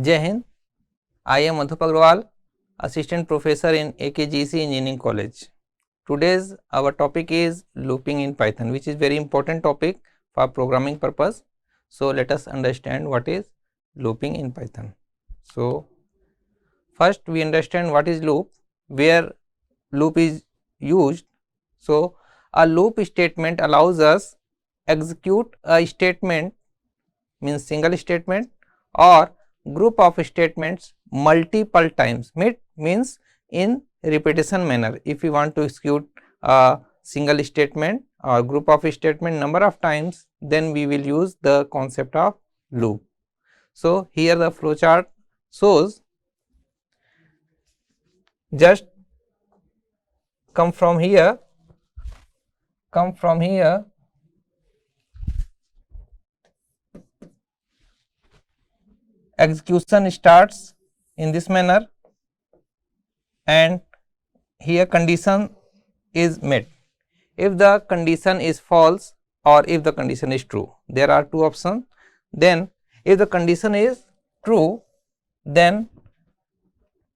Jai Hind. I am Madhup Agrawal, Assistant Professor in AKGEC Engineering College. Today's our topic is looping in Python, which is very important topic for programming purpose. So let us understand what is looping in Python. So first we understand what is loop, where loop is used. So a loop statement allows us execute a statement, means single statement, or group of statements multiple times, means in repetition manner. If we want to execute a single statement or group of statement number of times, then we will use the concept of loop. So here the flowchart shows, just come from here, execution starts in this manner, and here condition is met. If the condition is false or if the condition is true, there are two options. Then if the condition is true, then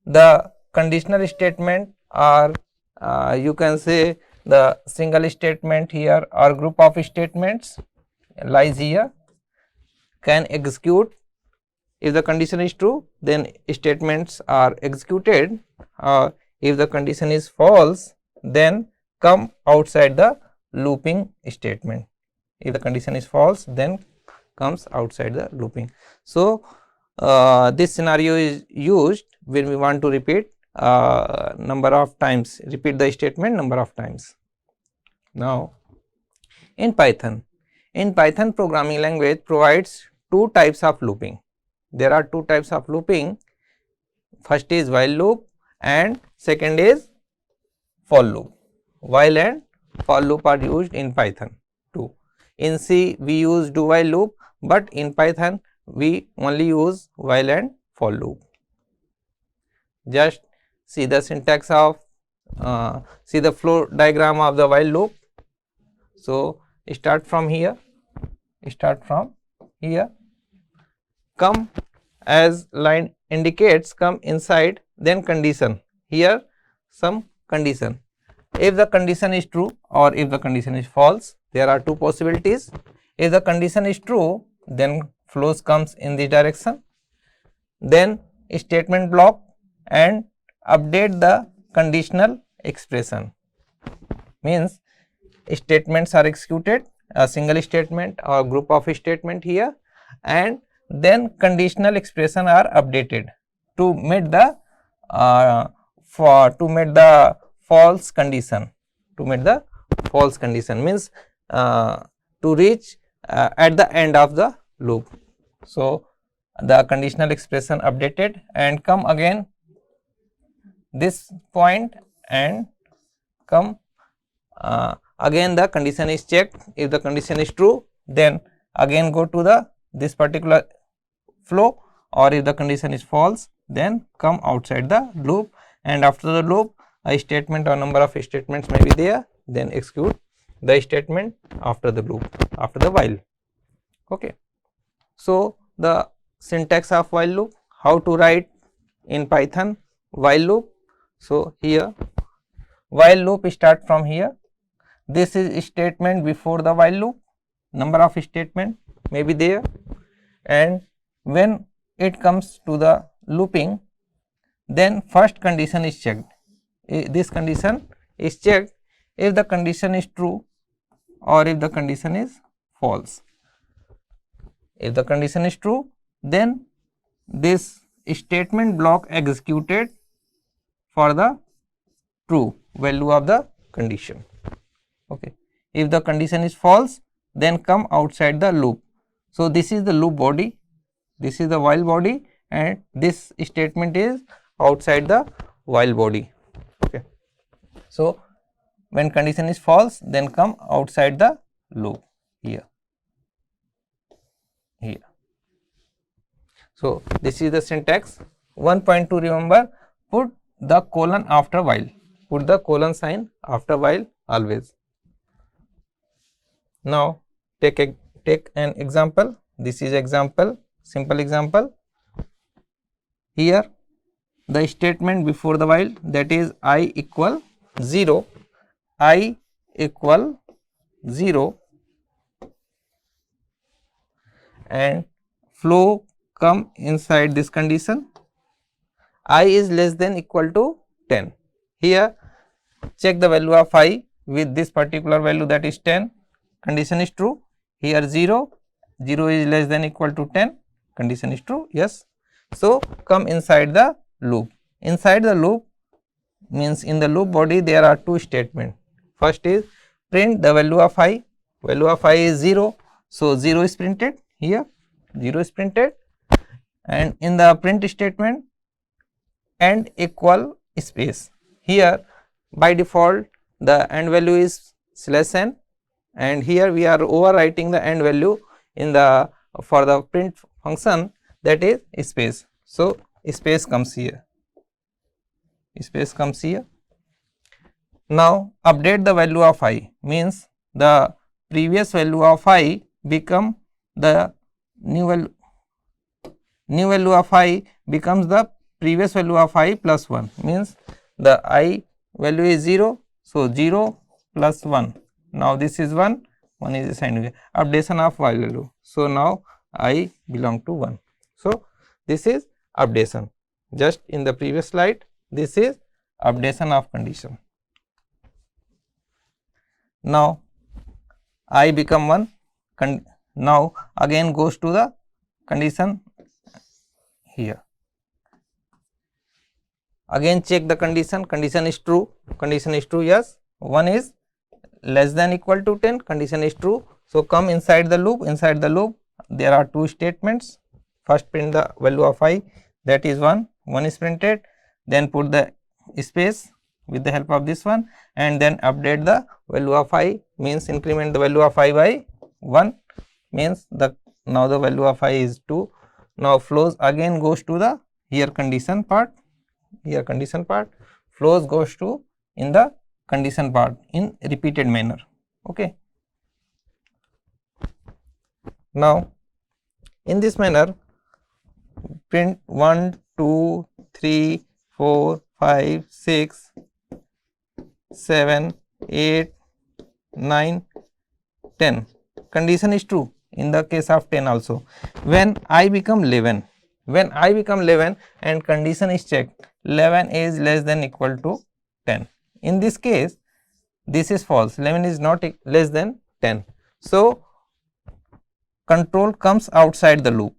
the conditional statement, or you can say the single statement here or group of statements lies here, can execute. If the condition is true, then statements are executed, or if the condition is false, then come outside the looping statement. If the condition is false, then comes outside the looping. So this scenario is used when we want to repeat number of times, repeat the statement number of times. Now in Python programming language provides two types of looping. There are two types of looping. First is while loop and second is for loop. While and for loop are used in Python too. In C we use do while loop, but in Python we only use while and for loop. Just see the syntax of see the flow diagram of the while loop. So start from here, come, as line indicates, come inside, then condition, here some condition. If the condition is true or if the condition is false, there are two possibilities. If the condition is true, then flows comes in this direction, then statement block and update the conditional expression, means statements are executed, a single statement or group of statement here, and then conditional expression are updated to meet the false condition, means to reach at the end of the loop. So the conditional expression updated and come again this point and come again the condition is checked. If the condition is true, then again go to the this particular flow, or if the condition is false, then come outside the loop, and after the loop a statement or number of statements may be there, then execute the statement after the loop, after the while. Okay. So the syntax of while loop, how to write in Python while loop. So here while loop start from here, this is statement before the while loop, number of statement may be there, and when it comes to the looping, then first condition is checked. This condition is checked if the condition is true or if the condition is false. If the condition is true, then this statement block executed for the true value of the condition. Okay. If the condition is false, then come outside the loop. So this is the loop body, this is the while body, and this statement is outside the while body. Okay. So when condition is false, then come outside the loop here. So this is the syntax. One point to remember, put the colon after while, put the colon sign after while always. Now take an example. This is example, simple example. here the statement before the while, that is I equal 0, I equal 0 and flow come inside this condition, I is less than equal to 10. Here check the value of I with this particular value, that is 10, condition is true. Here 0, 0 is less than equal to 10, condition is true, yes. So come inside the loop. Inside the loop means in the loop body there are two statements. First is print the value of I, value of I is 0, so 0 is printed, here 0 is printed, and in the print statement and equal space. Here by default the end value is /n, and here we are overwriting the end value in the for the print function, that is space. So space comes here, space comes here. Now update the value of I, means the previous value of I become the new value of I becomes the previous value of I plus 1, means the I value is 0, so 0 plus 1, now this is 1, 1 is assigned, updation of Y value, so now I belong to 1. So this is updation, just in the previous slide this is updation of condition. Now I become 1, now again goes to the condition here, again check the condition, condition is true, yes, 1 is less than equal to 10, condition is true. So come inside the loop, there are two statements, first print the value of I, that is 1, 1 is printed, then put the space with the help of this one, and then update the value of I, means increment the value of I by 1, means the now the value of I is 2. Now flows again goes to the here condition part, flows goes to in the condition part in repeated manner, okay. Now in this manner print 1, 2, 3, 4, 5, 6, 7, 8, 9, 10, condition is true in the case of 10 also. When I become 11, and condition is checked, 11 is less than equal to 10, in this case this is false, 11 is not less than 10. So control comes outside the loop,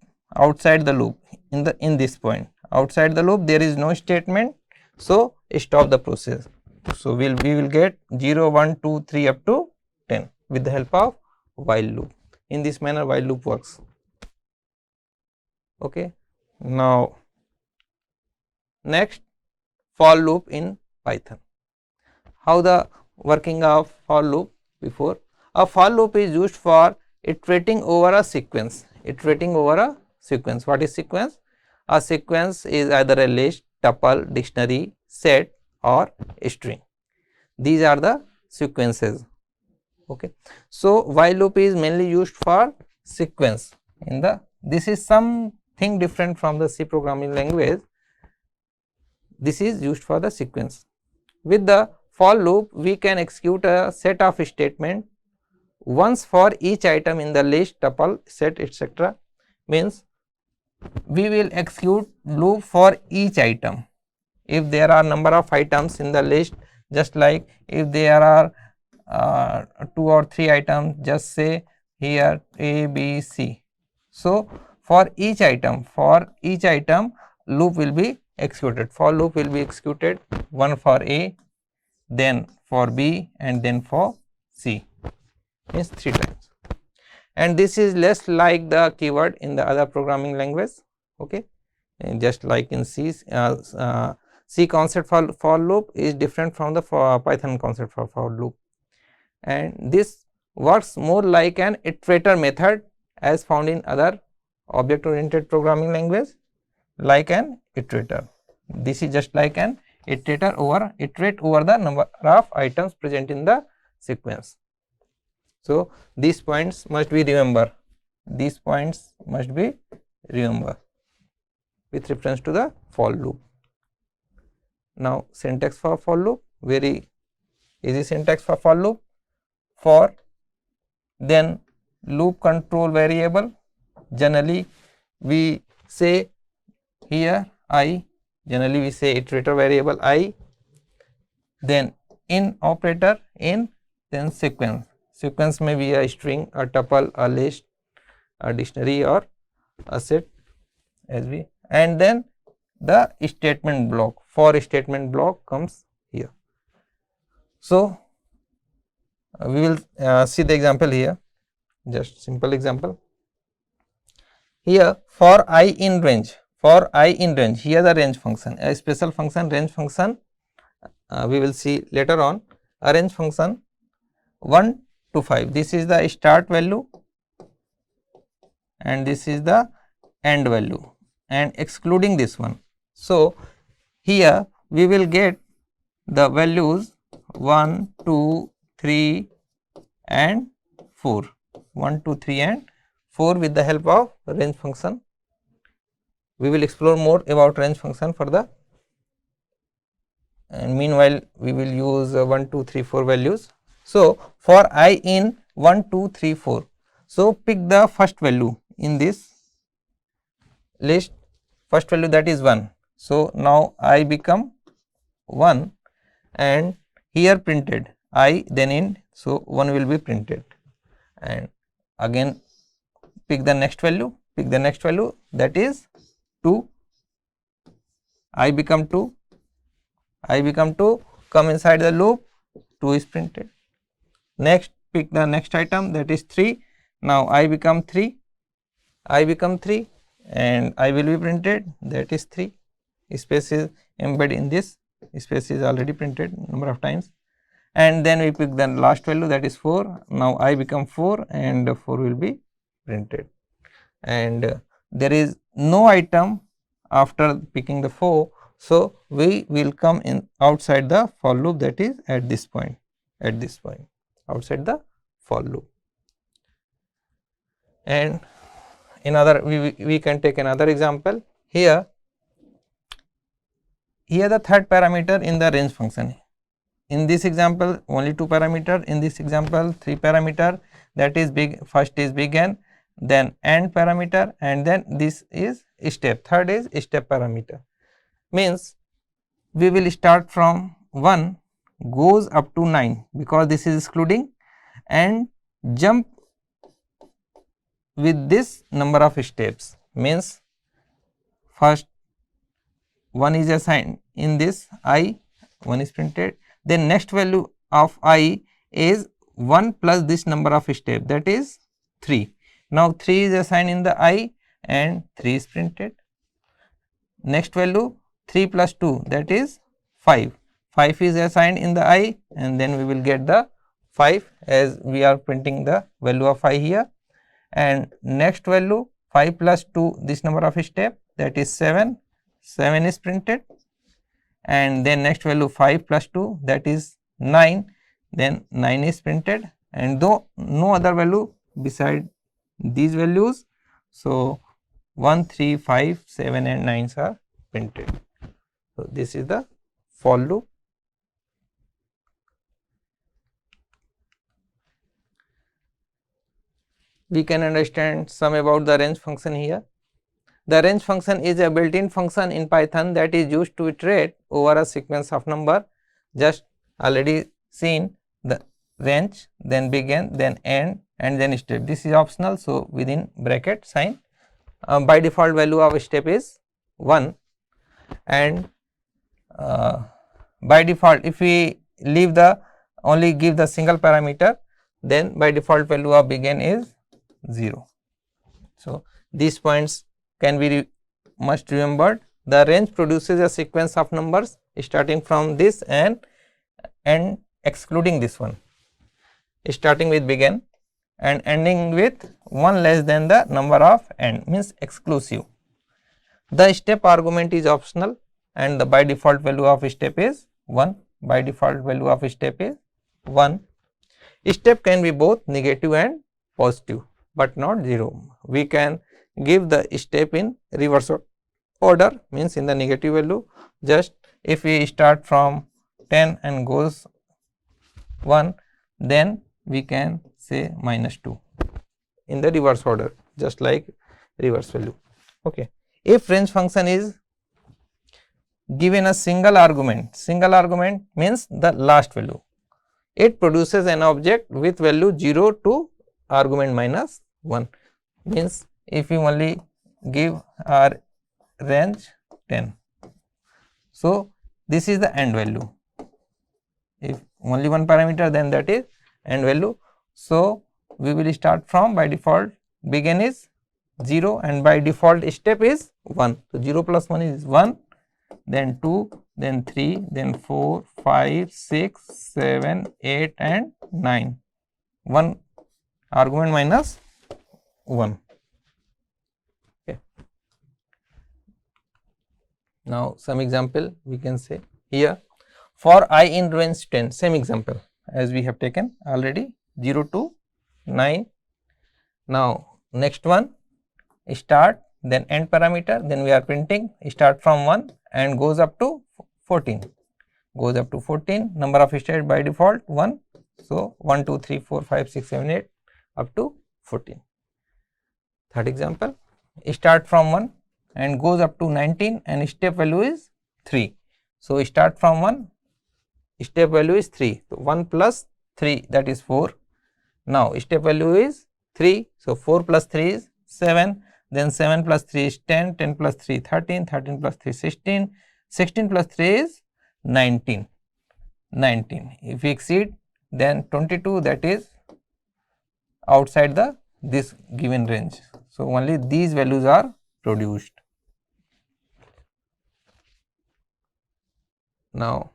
in this point, outside the loop there is no statement, so stop the process. So we will get 0, 1, 2, 3 up to 10 with the help of while loop. In this manner while loop works, okay. Now next, for loop in Python. How the working of for loop? Before, a for loop is used for iterating over a sequence. What is sequence? A sequence is either a list, tuple, dictionary, set or string. These are the sequences, okay. So while loop is mainly used for sequence. This is something different from the C programming language. This is used for the sequence. With the for loop we can execute a set of statement once for each item in the list, tuple, set, etc. Means we will execute loop for each item. If there are number of items in the list, just like if there are 2 or 3 items, just say here A, B, C. So for each item loop will be executed. For loop will be executed, one for A, then for B, and then for C, means 3 times. And this is less like the keyword in the other programming language, okay. And just like in C, C concept for loop is different from the Python concept for loop, and this works more like an iterator method as found in other object oriented programming language, like an iterator. This is just like an iterate over the number of items present in the sequence. So these points must be remember. with reference to the for loop. Now syntax for loop, very easy syntax for loop. For, then loop control variable, generally we say here I, generally we say iterator variable I, then in operator in, then sequence may be a string, a tuple, a list, a dictionary or a set as we, and then the statement block, for statement block comes here. So we will see the example here, just simple example. Here for I in range, here the range function, a special function, range function, we will see later on. A range function 1 to 5, this is the start value and this is the end value, and excluding this one. So here we will get the values 1, 2, 3 and 4, 1, 2, 3 and 4 with the help of range function. We will explore more about range function further, and meanwhile we will use 1, 2, 3, 4 values. So for I in 1, 2, 3, 4, so pick the first value in this list, first value that is 1. So now I become 1 and here printed I, then in, so 1 will be printed, and again pick the next value, that is 2, I become 2, come inside the loop, 2 is printed. Next pick the next item, that is 3, now I become 3, and I will be printed, that is 3, space is embedded in this, space is already printed number of times, and then we pick the last value, that is 4, now I become 4 and 4 will be printed, and there is no item after picking the 4. So we will come in outside the for loop, that is at this point, outside the for loop. And another, we can take another example. Here the third parameter in the range function, in this example only 2 parameter, in this example 3 parameter, that is big, first is begin, then end parameter, and then this is step, third is step parameter. Means we will start from 1 goes up to 9 because this is excluding, and jump with this number of steps, means first 1 is assigned in this I, 1 is printed, then next value of I is 1 plus this number of steps, that is 3. Now 3 is assigned in the I and 3 is printed. Next value 3 plus 2, that is 5, 5 is assigned in the I, and then we will get the 5 as we are printing the value of I here, and next value 5 plus 2, this number of step, that is 7, 7 is printed, and then next value 5 plus 2, that is 9, then 9 is printed, and though no other value beside these values, so 1, 3, 5, 7 and 9 are printed. So this is the for loop. We can understand some about the range function here. The range function is a built-in function in Python that is used to iterate over a sequence of number, just already seen the range, then begin, then end, and then step. This is optional, so within bracket sign. By default value of step is 1, and by default if we leave the only give the single parameter, then by default value of begin is 0. So these points can be must remembered. The range produces a sequence of numbers starting from this and excluding this one, starting with begin and ending with 1 less than the number of end, means exclusive. The step argument is optional, and the by default value of step is 1. By default value of step is 1. Step can be both negative and positive, but not 0. We can give the step in reverse order, means in the negative value. Just if we start from 10 and goes 1, then we can say -2 in the reverse order, just like reverse value. Okay. If range function is given a single argument means the last value, it produces an object with value 0 to argument -1, means if you only give our range 10. So, this is the end value. If only one parameter, then that is end value. So, we will start from, by default begin is 0 and by default step is 1. So, 0 plus 1 is 1, then 2, then 3, then 4, 5, 6, 7, 8 and 9. 1 argument -1. Okay. Now, some example we can say here. For I in range 10, same example as we have taken already, 0 to 9. Now, next one, start, then end parameter, then we are printing start from 1 and goes up to 14, goes up to 14, number of states by default 1. So, 1, 2, 3, 4, 5, 6, 7, 8 up to 14. Third example, start from 1 and goes up to 19 and step value is 3. So, start from 1, step value is 3. So, 1 plus 3, that is 4. Now, step value is 3. So, 4 plus 3 is 7, then 7 plus 3 is 10, 10 plus 3 13, 13 plus 3 16, 16 plus 3 is 19, 19. If we exceed, then 22, that is outside the this given range. So, only these values are produced. Now,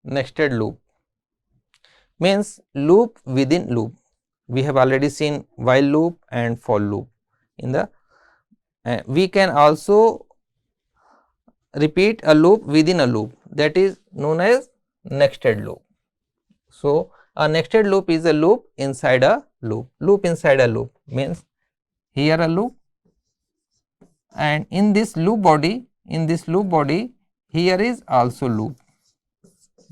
nested loop means loop within loop. We have already seen while loop and for loop. In the we can also repeat a loop within a loop, that is known as nested loop. So, a nested loop is a loop inside a loop. Loop inside a loop means here a loop, and in this loop body, here is also loop.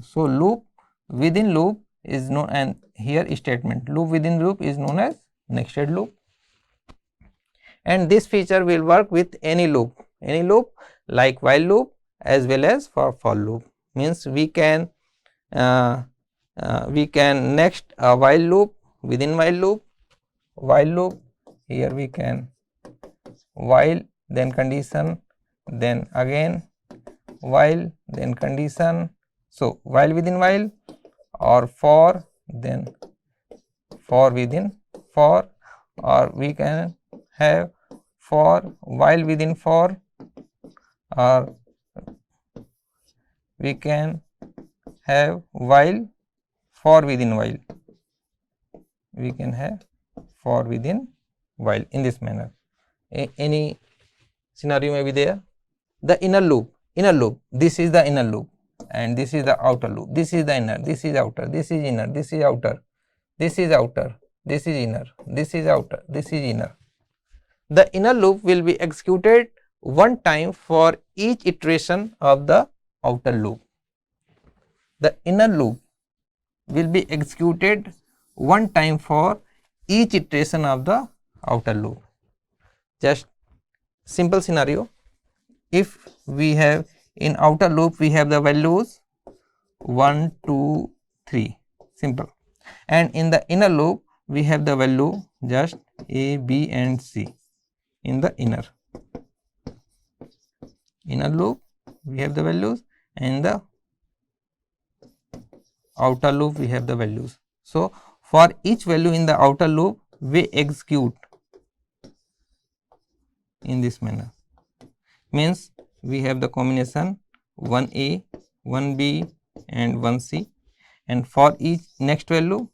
So, loop within loop is known, and here statement loop within loop is known as nested loop. And this feature will work with any loop like while loop as well as for loop. Means we can next a while loop within while loop, here we can while, then condition, then again while, then condition. So, while within while, or for, then for within for, or we can have for while within for, or we can have while for within while, we can have for within while in this manner. Any scenario may be there. The inner loop, this is the inner loop and this is the outer loop, this is the inner, this is outer, this is inner, this is outer, this is outer, this is inner, this is outer, this is inner. The inner loop will be executed one time for each iteration of the outer loop. The inner loop will be executed one time for each iteration of the outer loop. Just simple scenario, if we have in outer loop we have the values 1, 2, 3, simple, and in the inner loop we have the value just A, B and C. In the inner loop we have the values, and in the outer loop we have the values. So, for each value in the outer loop we execute in this manner, means we have the combination 1A, 1B and 1C, and for each next value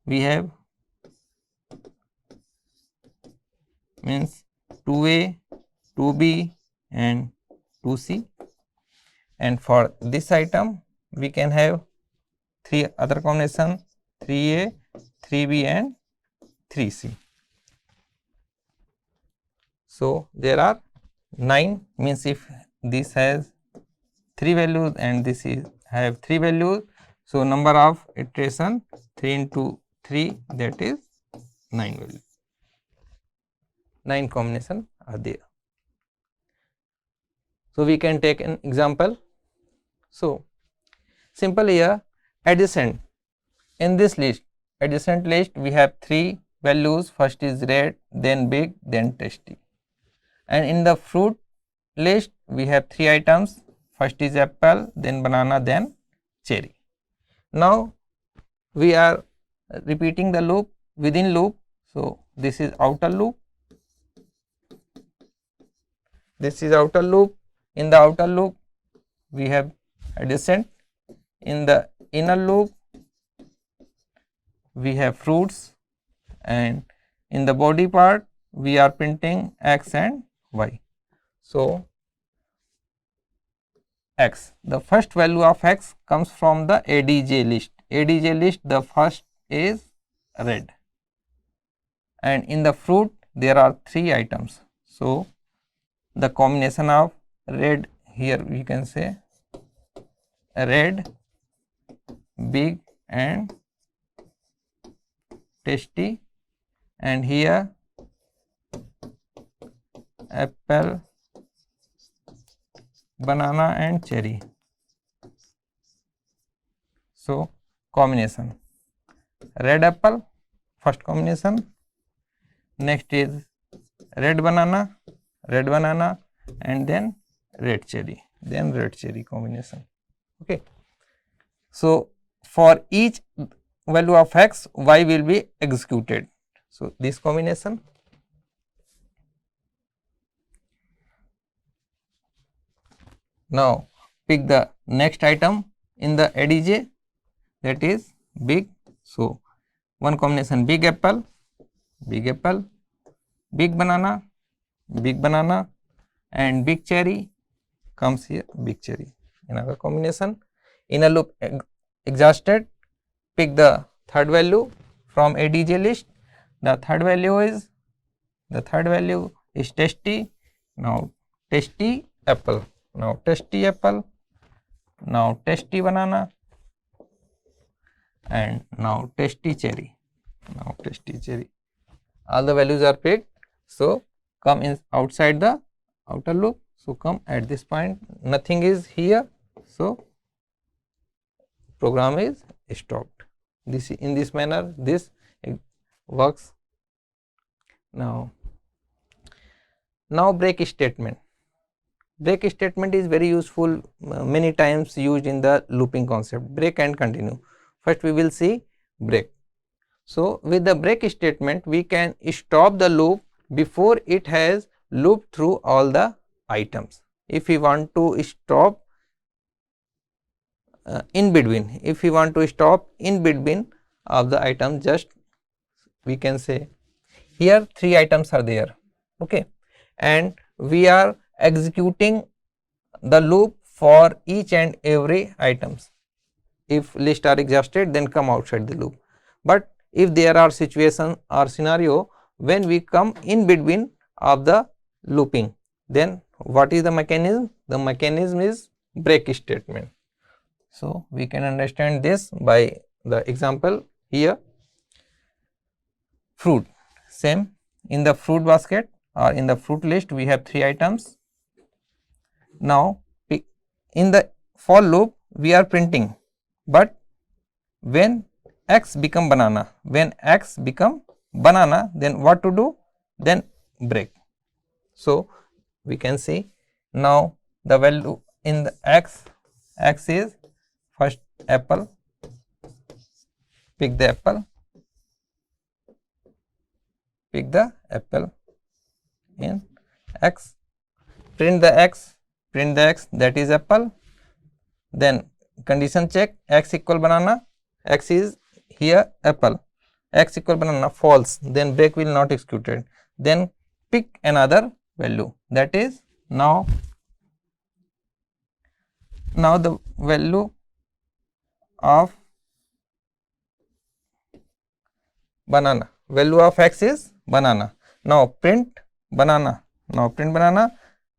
we have means 2A, 2B and 2C, and for this item we can have 3 other combination 3A, 3B and 3C. So there are 9, means if this has 3 values and this is have 3 values, so number of iteration 3 into 3, that is 9 values. 9 combination are there. So we can take an example. So simple here, adjacent. In this list, adjacent list, we have 3 values. First is red, then big, then tasty. And in the fruit list, we have 3 items. First is apple, then banana, then cherry. Now we are repeating the loop within loop. So this is outer loop. This is outer loop. In the outer loop, we have adjacent. In the inner loop, we have fruits, and in the body part, we are printing x and y. So x, the first value of x comes from the ADJ list. ADJ list, the first is red, and in the fruit there are 3 items. So the combination of red, here we can say red, big and tasty, and here apple, banana and cherry. So combination red apple, first combination, next is red banana, and then red cherry combination. Okay. So for each value of x, y will be executed. So this combination. Now pick the next item in the ADJ, that is big. So one combination, big apple, big banana, and big cherry comes here, big cherry. Another combination. Inner loop exhausted, pick the third value from ADJ list. The third value is tasty. Now tasty apple, now tasty banana, and now tasty cherry, all the values are picked. So come in outside the outer loop. So come at this point, nothing is here, so program is stopped. This, in this manner this works. Now break statement. Break statement is very useful, many times used in the looping concept. Break and continue. First we will see break. So with the break statement, we can stop the loop before it has looped through all the items. If we want to stop in between, of the item, just we can say here 3 items are there, okay, and we are executing the loop for each and every items. If list are exhausted, then come outside the loop. But if there are situation or scenario when we come in between of the looping, then what is the mechanism? The mechanism is break statement. So we can understand this by the example here. Fruit, same, in the fruit basket or in the fruit list we have 3 items. Now in the for loop we are printing, but when x become banana, then what to do? Then break. So we can see now the value in the x is first apple, pick the apple in x, print the x, that is apple, then condition check, x equal banana, x is here apple, x equal banana, false, then break will not executed. Then pick another value, that is now the value of banana, value of x is banana. Now print banana, Now print banana,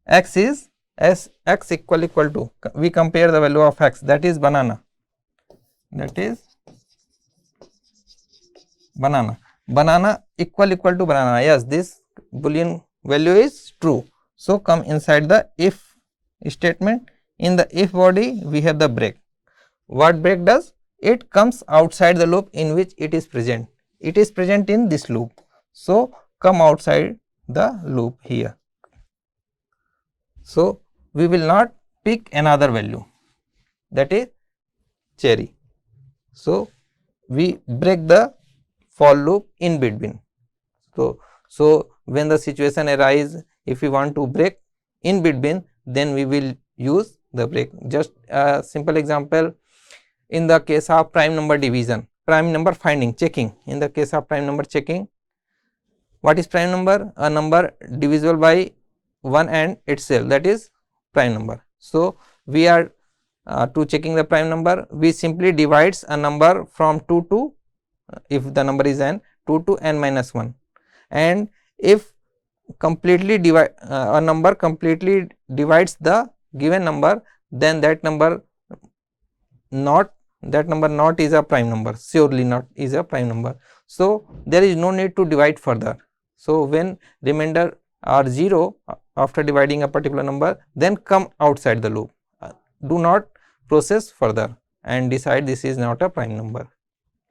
x is as x equal to, we compare the value of x, that is banana, banana equal to banana. Yes, this boolean value is true. So come inside the if statement. In the if body we have the break. What break does? It comes outside the loop in which it is present. It is present in this loop. So come outside the loop here. So we will not pick another value, that is cherry. So we break the for loop in between. So when the situation arises, if we want to break in between, then we will use the break. Just a simple example, in the case of prime number division, prime number finding, checking. In the case of prime number checking, what is prime number? A number divisible by 1 and itself, that is prime number. So we are to checking the prime number, we simply divides a number from 2 to, if the number is n, 2 to n minus 1, and if completely divide a number completely divides the given number, then that number not is a prime number, surely not is a prime number. So there is no need to divide further. So when remainder are 0 after dividing a particular number, then come outside the loop. Do not process further and decide this is not a prime number.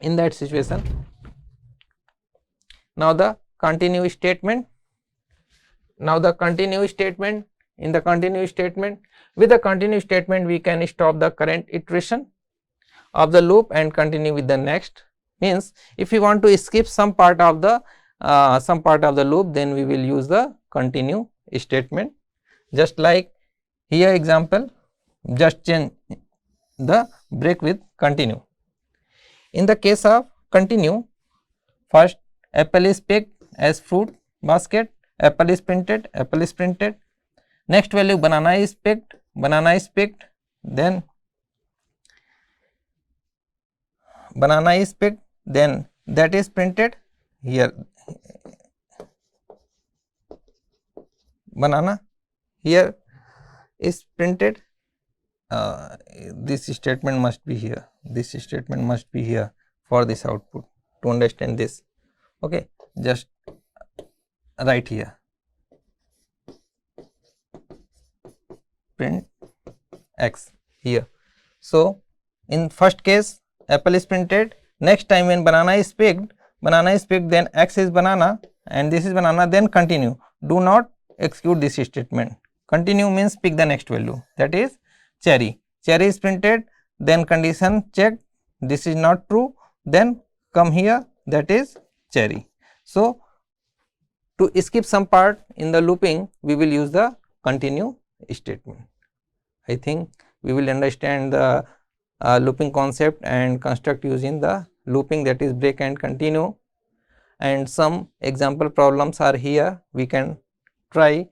In that situation, now the continue statement. Now the continue statement, in the continue statement, with the continue statement we can stop the current iteration of the loop and continue with the next. Means if we want to skip some part of the loop, then we will use the continue statement. Just like here example, just change the break with continue. In the case of continue, first apple is picked as fruit basket, apple is printed, next value banana is picked, then banana is picked, then that is printed here, banana here is printed. This statement must be here, for this output. To understand this, okay, just write here print x here. So in first case apple is printed, next time when banana is picked, then x is banana and this is banana, then continue. Do not execute this statement. Continue means pick the next value, that is cherry. Cherry is printed, then condition checked, this is not true, then come here, that is cherry. So to skip some part in the looping, we will use the continue statement. I think we will understand the looping concept and construct using the looping, that is break and continue, and some example problems are here, we can try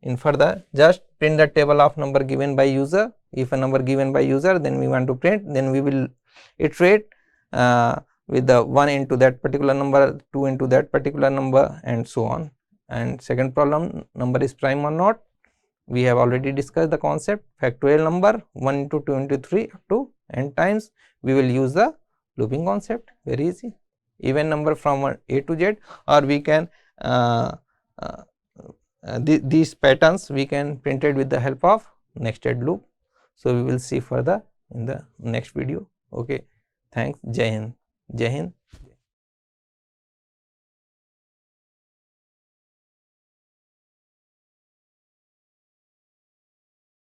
in further. Just print the table of number given by user. If a number given by user, then we want to print, then we will iterate with the 1 into that particular number, 2 into that particular number, and so on. And second problem, number is prime or not, we have already discussed the concept. Factorial number 1 into 2 into 3 up to n times, we will use the looping concept, very easy. Even number from A to Z, or we can these patterns we can print it with the help of nested loop. So we will see further in the next video. Okay, thanks. Jai Hind.